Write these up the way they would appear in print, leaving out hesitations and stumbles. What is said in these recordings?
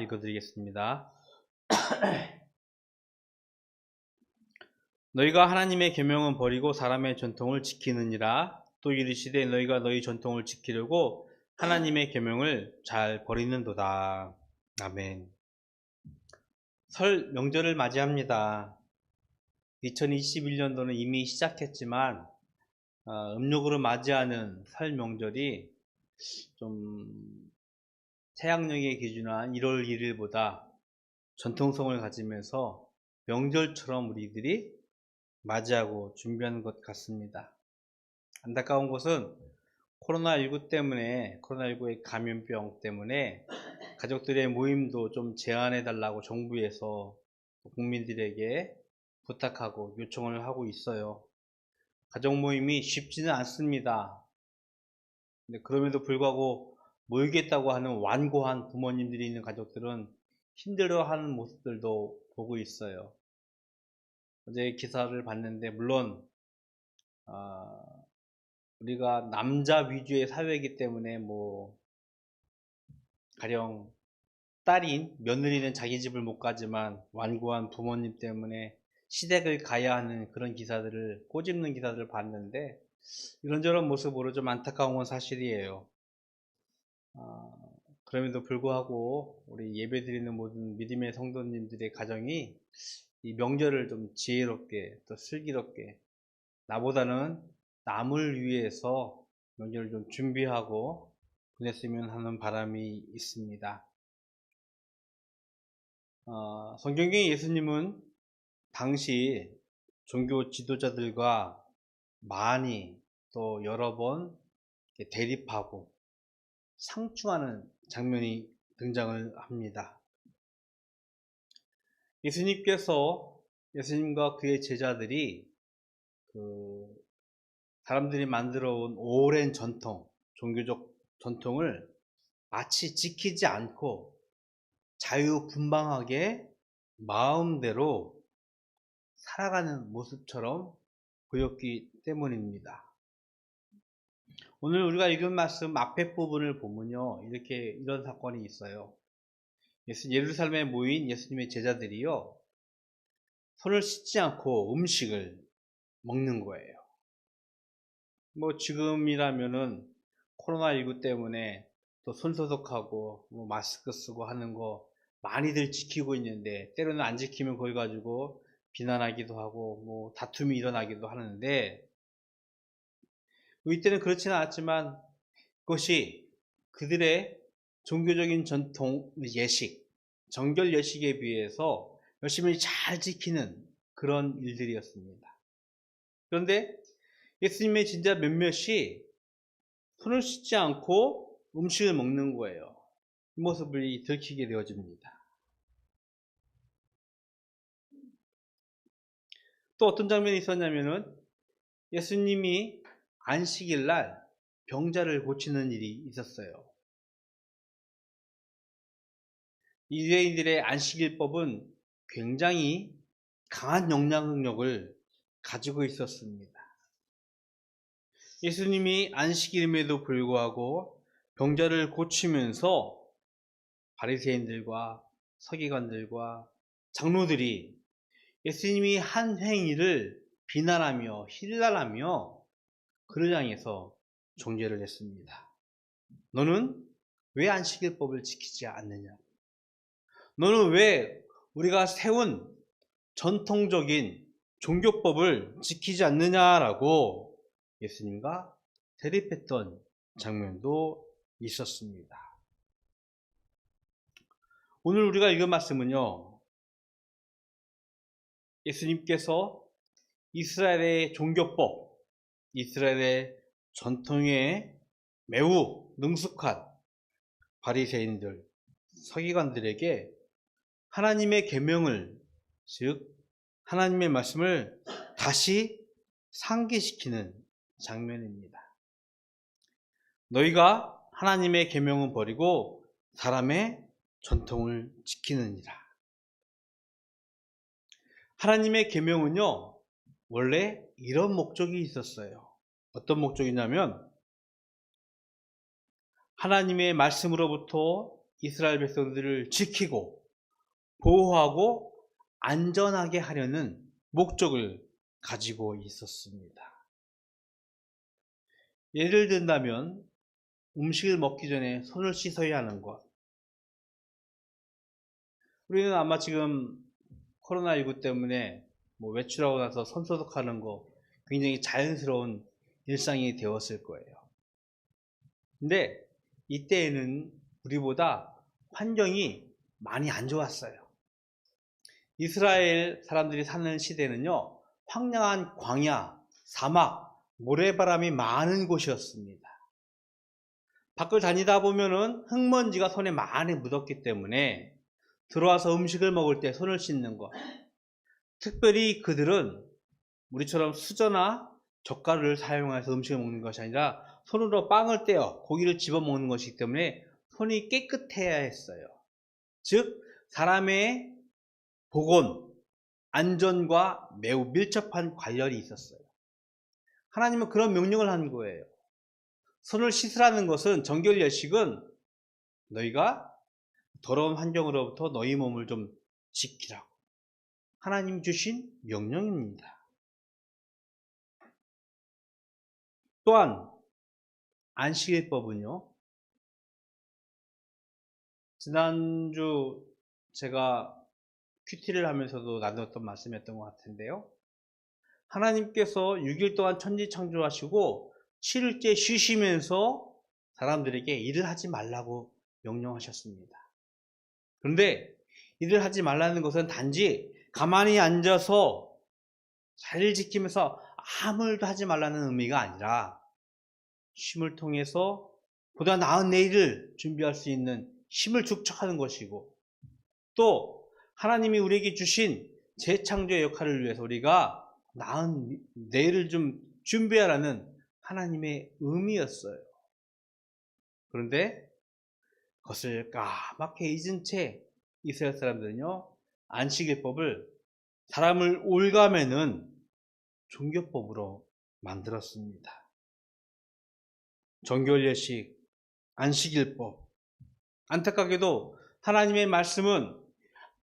읽어드리겠습니다. 너희가 하나님의 계명은 버리고 사람의 전통을 지키느니라. 또 이르시되 너희가 너희 전통을 지키려고 하나님의 계명을 잘 버리는도다. 아멘. 설 명절을 맞이합니다. 2021년도는 이미 시작했지만 음력으로 맞이하는 설 명절이 좀 태양력에 기준한 1월 1일보다 전통성을 가지면서 명절처럼 우리들이 맞이하고 준비하는 것 같습니다. 안타까운 것은 코로나19의 감염병 때문에 가족들의 모임도 좀 제한해 달라고 정부에서 국민들에게 부탁하고 요청을 하고 있어요. 가족 모임이 쉽지는 않습니다. 근데 그럼에도 불구하고 모이겠다고 하는 완고한 부모님들이 있는 가족들은 힘들어하는 모습들도 보고 있어요. 어제 기사를 봤는데 물론 우리가 남자 위주의 사회이기 때문에 가령 딸인 며느리는 자기 집을 못 가지만 완고한 부모님 때문에 시댁을 가야 하는 그런 기사들을 꼬집는 기사들을 봤는데 이런저런 모습으로 좀 안타까운 건 사실이에요. 그럼에도 불구하고 우리 예배드리는 모든 믿음의 성도님들의 가정이 이 명절을 좀 지혜롭게 또 슬기롭게 나보다는 남을 위해서 명절을 좀 준비하고 보냈으면 하는 바람이 있습니다. 성경의 예수님은 당시 종교 지도자들과 많이 또 여러 번 대립하고 상충하는 장면이 등장을 합니다. 예수님과 그의 제자들이 사람들이 만들어 온 오랜 종교적 전통을 마치 지키지 않고 자유분방하게 마음대로 살아가는 모습처럼 보였기 때문입니다. 오늘 우리가 읽은 말씀 앞에 부분을 보면요, 이런 사건이 있어요. 예루살렘에 모인 예수님의 제자들이요, 손을 씻지 않고 음식을 먹는 거예요. 지금이라면은 코로나19 때문에 또 손소독하고 마스크 쓰고 하는 거 많이들 지키고 있는데 때로는 안 지키면 그걸 가지고 비난하기도 하고 다툼이 일어나기도 하는데 이때는 그렇지는 않았지만 그것이 그들의 종교적인 전통 정결 예식에 비해서 열심히 잘 지키는 그런 일들이었습니다. 그런데 예수님의 진짜 몇몇이 손을 씻지 않고 음식을 먹는 거예요. 이 모습을 들키게 되어집니다. 또 어떤 장면이 있었냐면은 예수님이 안식일 날 병자를 고치는 일이 있었어요. 유대인들의 안식일법은 굉장히 강한 영향력을 가지고 있었습니다. 예수님이 안식일임에도 불구하고 병자를 고치면서 바리새인들과 서기관들과 장로들이 예수님이 한 행위를 비난하며 힐난하며 그를 향해서 정죄를 했습니다. 너는 왜 안식일법을 지키지 않느냐? 너는 왜 우리가 세운 전통적인 종교법을 지키지 않느냐라고 예수님과 대립했던 장면도 있었습니다. 오늘 우리가 읽은 말씀은요, 예수님께서 이스라엘의 종교법, 이스라엘의 전통에 매우 능숙한 바리새인들, 서기관들에게 하나님의 계명을, 즉 하나님의 말씀을 다시 상기시키는 장면입니다. 너희가 하나님의 계명은 버리고 사람의 전통을 지키느니라. 하나님의 계명은요, 원래 이런 목적이 있었어요. 어떤 목적이냐면 하나님의 말씀으로부터 이스라엘 백성들을 지키고 보호하고 안전하게 하려는 목적을 가지고 있었습니다. 예를 든다면 음식을 먹기 전에 손을 씻어야 하는 것. 우리는 아마 지금 코로나19 때문에 외출하고 나서 손 소독하는 거 굉장히 자연스러운 일상이 되었을 거예요. 근데 이때에는 우리보다 환경이 많이 안 좋았어요. 이스라엘 사람들이 사는 시대는요, 황량한 광야, 사막, 모래바람이 많은 곳이었습니다. 밖을 다니다 보면은 흙먼지가 손에 많이 묻었기 때문에 들어와서 음식을 먹을 때 손을 씻는 것. 특별히 그들은 우리처럼 수저나 젓갈을 사용해서 음식을 먹는 것이 아니라 손으로 빵을 떼어 고기를 집어 먹는 것이기 때문에 손이 깨끗해야 했어요. 즉, 사람의 보건, 안전과 매우 밀접한 관련이 있었어요. 하나님은 그런 명령을 한 거예요. 손을 씻으라는 것은, 정결예식은 너희가 더러운 환경으로부터 너희 몸을 좀 지키라고 하나님이 주신 명령입니다. 또한 안식일법은요, 지난주 제가 큐티를 하면서도 나눴던 말씀이었던 것 같은데요, 하나님께서 6일 동안 천지 창조하시고 7일째 쉬시면서 사람들에게 일을 하지 말라고 명령하셨습니다. 그런데 일을 하지 말라는 것은 단지 가만히 앉아서 자리를 지키면서 아무 일도 하지 말라는 의미가 아니라, 쉼을 통해서 보다 나은 내일을 준비할 수 있는 힘을 축적하는 것이고, 또 하나님이 우리에게 주신 재창조의 역할을 위해서 우리가 나은 내일을 좀 준비하라는 하나님의 의미였어요. 그런데 그것을 까맣게 잊은 채 이스라엘 사람들은요, 안식일법을 사람을 올가매는 종교법으로 만들었습니다. 정결예식, 안식일법. 안타깝게도 하나님의 말씀은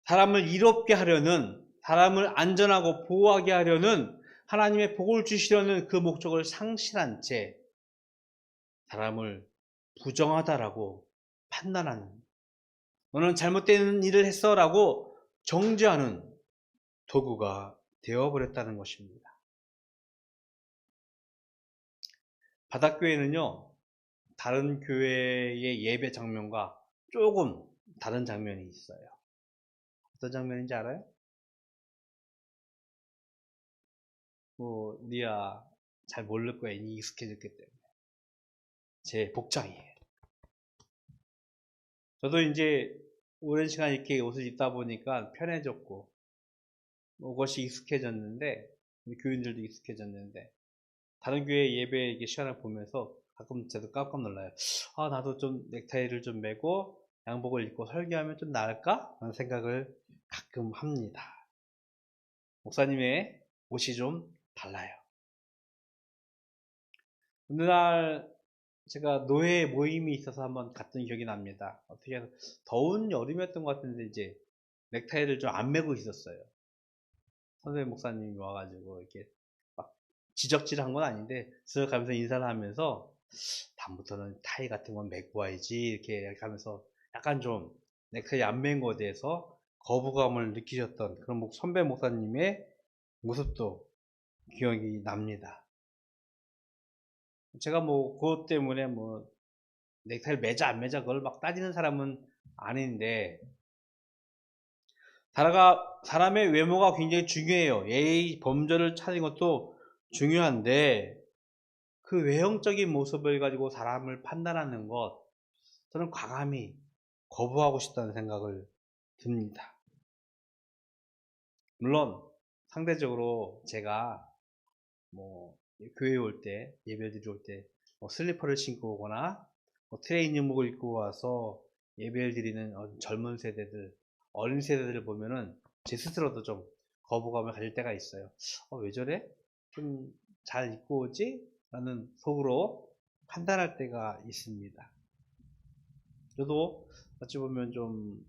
사람을 이롭게 하려는, 사람을 안전하고 보호하게 하려는, 하나님의 복을 주시려는 그 목적을 상실한 채 사람을 부정하다라고 판단하는, 너는 잘못된 일을 했어 라고 정죄하는 도구가 되어버렸다는 것입니다. 바닷교회는요, 다른 교회의 예배 장면과 조금 다른 장면이 있어요. 어떤 장면인지 알아요? 리아 잘 모를 거예요. 이미 익숙해졌기 때문에. 제 복장이에요. 저도 이제 오랜 시간 이렇게 옷을 입다 보니까 편해졌고, 그것이 익숙해졌는데, 우리 교인들도 익숙해졌는데, 다른 교회 예배 시간을 보면서 가끔 저도 깜깜 놀라요. 나도 좀 넥타이를 좀 매고 양복을 입고 설교하면 좀 나을까? 라는 생각을 가끔 합니다. 목사님의 옷이 좀 달라요. 어느 날 제가 노예 모임이 있어서 한번 갔던 기억이 납니다. 어떻게 해서 더운 여름이었던 것 같은데 이제 넥타이를 좀 안 매고 있었어요. 선생님 목사님이 와가지고 이렇게 막 지적질한 건 아닌데 쓱 가면서 인사를 하면서 다음부터는 타이 같은 건 매고 와야지 이렇게 하면서 약간 좀 넥타이 안 맨 거에 대해서 거부감을 느끼셨던 그런 선배 목사님의 모습도 기억이 납니다. 제가 그것 때문에 넥타이를 매자 안 매자 그걸 막 따지는 사람은 아닌데, 사람의 외모가 굉장히 중요해요. 예의 범절을 찾는 것도 중요한데, 그 외형적인 모습을 가지고 사람을 판단하는 것, 저는 과감히 거부하고 싶다는 생각을 듭니다. 물론 상대적으로 제가 교회에 올 때, 예배드리 올 때 슬리퍼를 신고 오거나 트레이닝복을 입고 와서 예배를 드리는 젊은 세대들, 어린 세대들을 보면은 제 스스로도 좀 거부감을 가질 때가 있어요. 왜 저래? 좀 잘 입고 오지? 라는 속으로 판단할 때가 있습니다. 저도 어찌 보면 좀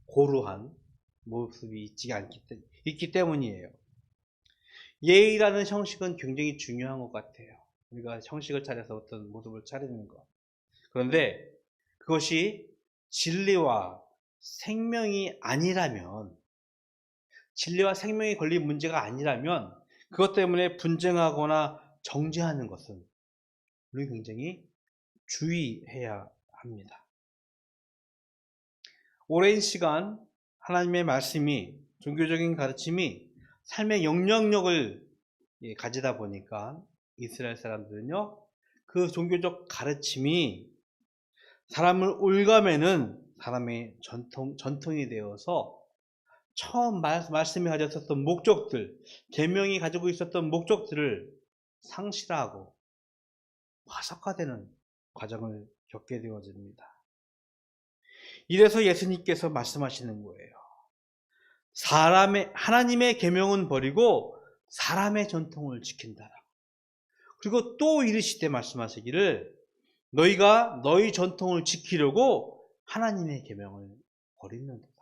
고루한 모습이 있기 때문이에요. 예의라는 형식은 굉장히 중요한 것 같아요. 우리가 형식을 차려서 어떤 모습을 차리는 것. 그런데 그것이 진리와 생명이 아니라면, 진리와 생명이 걸린 문제가 아니라면 그것 때문에 분쟁하거나 정죄하는 것은 우리 굉장히 주의해야 합니다. 오랜 시간 하나님의 말씀이, 종교적인 가르침이 삶의 영향력을 가지다 보니까 이스라엘 사람들은요, 그 종교적 가르침이 사람을 올가매는 사람의 전통이 되어서 처음 말씀이 가졌었던 목적들, 계명이 가지고 있었던 목적들을 상실하고 화석화되는 과정을 겪게 되어집니다. 이래서 예수님께서 말씀하시는 거예요. 하나님의 계명은 버리고 사람의 전통을 지킨다라. 그리고 또 이르시되 말씀하시기를, 너희가 너희 전통을 지키려고 하나님의 계명을 버리는도다.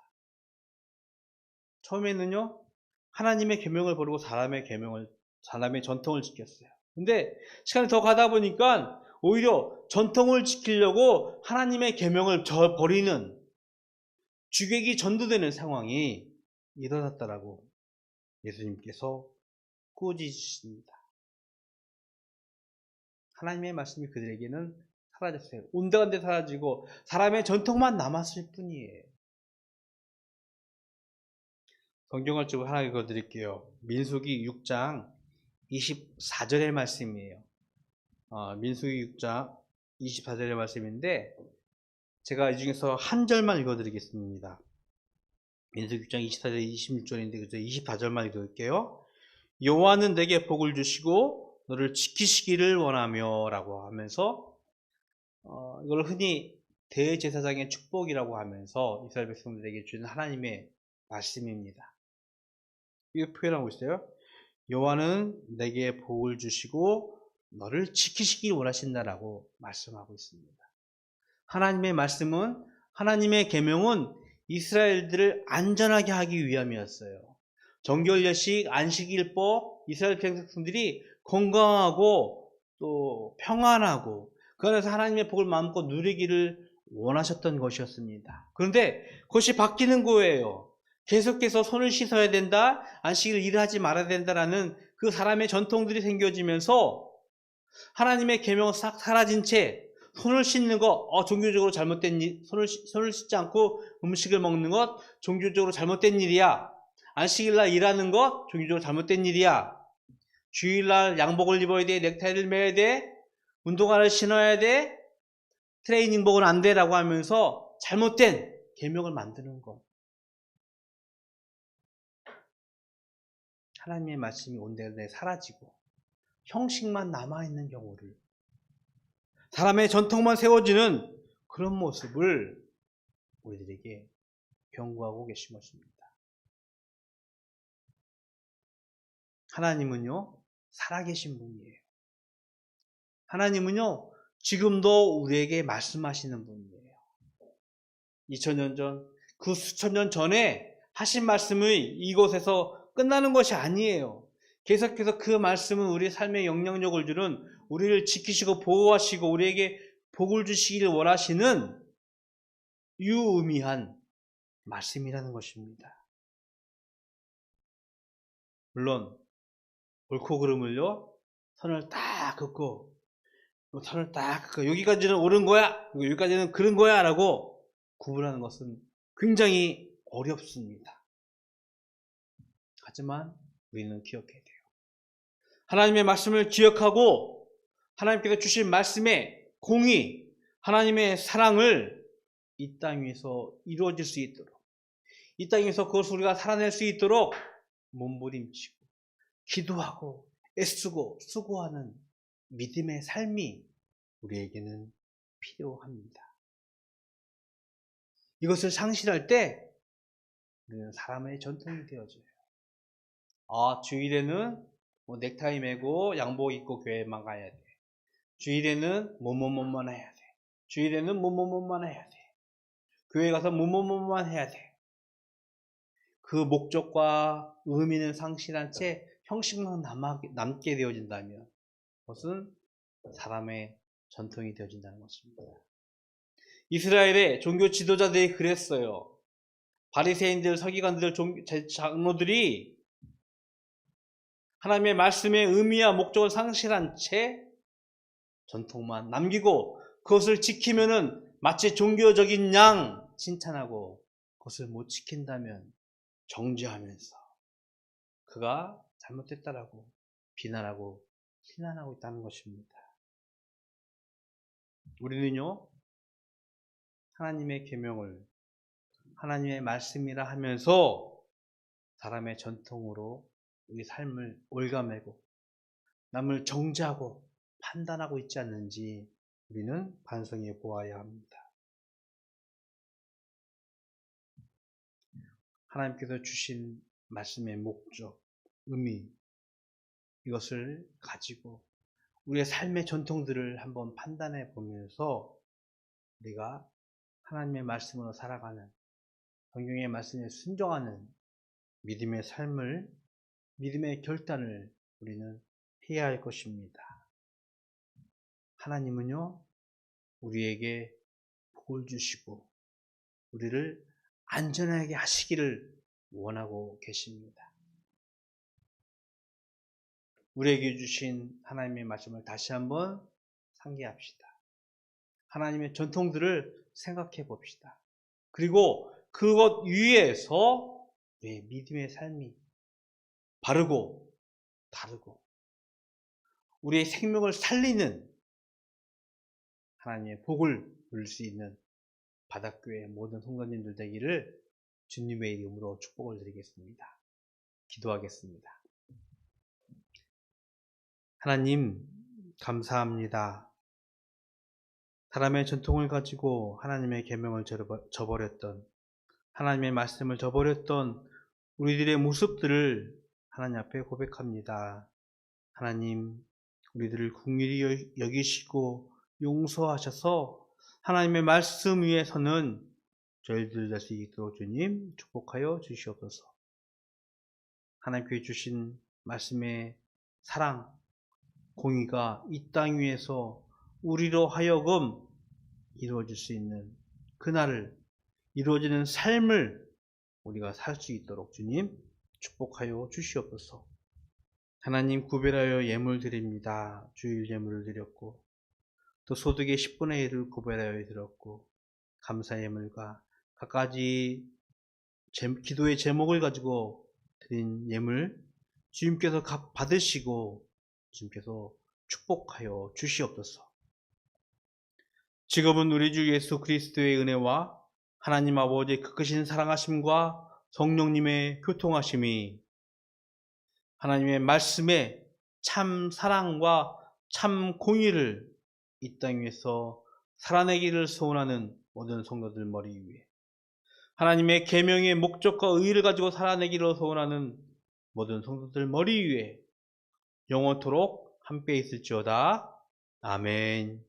처음에는요, 하나님의 계명을 버리고 사람의 전통을 지켰어요. 근데 시간이 더 가다 보니까 오히려 전통을 지키려고 하나님의 계명을 버리는, 주객이 전도되는 상황이 일어났다라고 예수님께서 꾸짖으십니다. 하나님의 말씀이 그들에게는 사라졌어요. 온데간데 사라지고 사람의 전통만 남았을 뿐이에요. 성경을 좀 하나 읽어드릴게요. 민수기 6장 24절의 말씀이에요. 민수기 6장 24절의 말씀인데 제가 이 중에서 한 절만 읽어드리겠습니다. 민수기 6장 24절 26절인데 그저 24절만 읽어드릴게요. 여호와는 내게 복을 주시고 너를 지키시기를 원하며 라고 하면서 이걸 흔히 대제사장의 축복이라고 하면서 이스라엘 백성들에게 주는 하나님의 말씀입니다. 이렇게 표현하고 있어요. 여호와는 내게 복을 주시고 너를 지키시길 원하신다라고 말씀하고 있습니다. 하나님의 말씀은, 하나님의 계명은 이스라엘들을 안전하게 하기 위함이었어요. 정결례식, 안식일법, 이스라엘 백성들이 건강하고 또 평안하고 그 안에서 하나님의 복을 마음껏 누리기를 원하셨던 것이었습니다. 그런데 그것이 바뀌는 거예요. 계속해서 손을 씻어야 된다, 안식일 일을 하지 말아야 된다라는 그 사람의 전통들이 생겨지면서 하나님의 계명은 싹 사라진 채 손을 씻는 것, 종교적으로 잘못된 일, 손을 씻지 않고 음식을 먹는 것, 종교적으로 잘못된 일이야. 안식일날 일하는 것, 종교적으로 잘못된 일이야. 주일날 양복을 입어야 돼, 넥타이를 매야 돼, 운동화를 신어야 돼, 트레이닝복은 안 돼라고 하면서 잘못된 계명을 만드는 것. 하나님의 말씀이 온데간데 사라지고 형식만 남아있는 경우를, 사람의 전통만 세워지는 그런 모습을 우리들에게 경고하고 계신 것입니다. 하나님은요, 살아계신 분이에요. 하나님은요, 지금도 우리에게 말씀하시는 분이에요. 2000년 전, 그 수천 년 전에 하신 말씀이 이곳에서 끝나는 것이 아니에요. 계속해서 그 말씀은 우리 삶에 영향력을 주는, 우리를 지키시고 보호하시고 우리에게 복을 주시기를 원하시는 유의미한 말씀이라는 것입니다. 물론 옳고 그름을요, 선을 딱 긋고 여기까지는 옳은 거야, 여기까지는 그른 거야 라고 구분하는 것은 굉장히 어렵습니다. 하지만 우리는 기억해야 돼요. 하나님의 말씀을 기억하고 하나님께서 주신 말씀의 공의, 하나님의 사랑을 이 땅 위에서 이루어질 수 있도록, 이 땅 위에서 그것을 우리가 살아낼 수 있도록 몸부림치고 기도하고 애쓰고 수고하는 믿음의 삶이 우리에게는 필요합니다. 이것을 상실할 때 우리는 사람의 전통이 되어져요. 주일에는 넥타이 매고 양복 입고 교회만 가야 돼. 주일에는 뭐뭐뭐만 해야 돼. 주일에는 뭐뭐뭐만 해야 돼. 교회 가서 뭐뭐뭐만 해야 돼. 그 목적과 의미는 상실한 채 형식만 남게 되어진다면 그것은 사람의 전통이 되어진다는 것입니다. 이스라엘의 종교 지도자들이 그랬어요. 바리새인들, 서기관들, 장로들이 하나님의 말씀의 의미와 목적을 상실한 채 전통만 남기고 그것을 지키면은 마치 종교적인 양 칭찬하고 그것을 못 지킨다면 정죄하면서 그가 잘못됐다라고 비난하고 비난하고 있다는 것입니다. 우리는요, 하나님의 계명을 하나님의 말씀이라 하면서 사람의 전통으로 우리 삶을 올가매고 남을 정죄하고 판단하고 있지 않는지 우리는 반성해 보아야 합니다. 하나님께서 주신 말씀의 목적, 의미, 이것을 가지고 우리의 삶의 전통들을 한번 판단해 보면서 우리가 하나님의 말씀으로 살아가는, 성경의 말씀에 순종하는 믿음의 삶을, 믿음의 결단을 우리는 해야 할 것입니다. 하나님은요, 우리에게 복을 주시고 우리를 안전하게 하시기를 원하고 계십니다. 우리에게 주신 하나님의 말씀을 다시 한번 상기합시다. 하나님의 전통들을 생각해 봅시다. 그리고 그것 위에서 우리의 믿음의 삶이 바르고 다르고 우리의 생명을 살리는 하나님의 복을 누릴 수 있는 바닷교회 모든 성도님들 되기를 주님의 이름으로 축복을 드리겠습니다. 기도하겠습니다. 하나님, 감사합니다. 사람의 전통을 가지고 하나님의 계명을 저버렸던, 하나님의 말씀을 저버렸던 우리들의 모습들을 하나님 앞에 고백합니다. 하나님, 우리들을 긍휼히 여기시고 용서하셔서 하나님의 말씀 위에 서는 저희들 될 수 있도록 주님 축복하여 주시옵소서. 하나님께 주신 말씀의 사랑, 공의가 이 땅 위에서 우리로 하여금 이루어질 수 있는 그날을, 이루어지는 삶을 우리가 살 수 있도록 주님 축복하여 주시옵소서. 하나님, 구별하여 예물 드립니다. 주일 예물을 드렸고 또 소득의 10분의 1을 구별하여 드렸고 감사 예물과 각가지 기도의 제목을 가지고 드린 예물 주님께서 받으시고 주님께서 축복하여 주시옵소서. 지금은 우리 주 예수 그리스도의 은혜와 하나님 아버지의 크신 사랑하심과 성령님의 교통하심이 하나님의 말씀에 참 사랑과 참 공의를 이 땅 위에서 살아내기를 소원하는 모든 성도들 머리 위에, 하나님의 계명의 목적과 의의를 가지고 살아내기를 소원하는 모든 성도들 머리 위에 영원토록 함께 있을지어다. 아멘.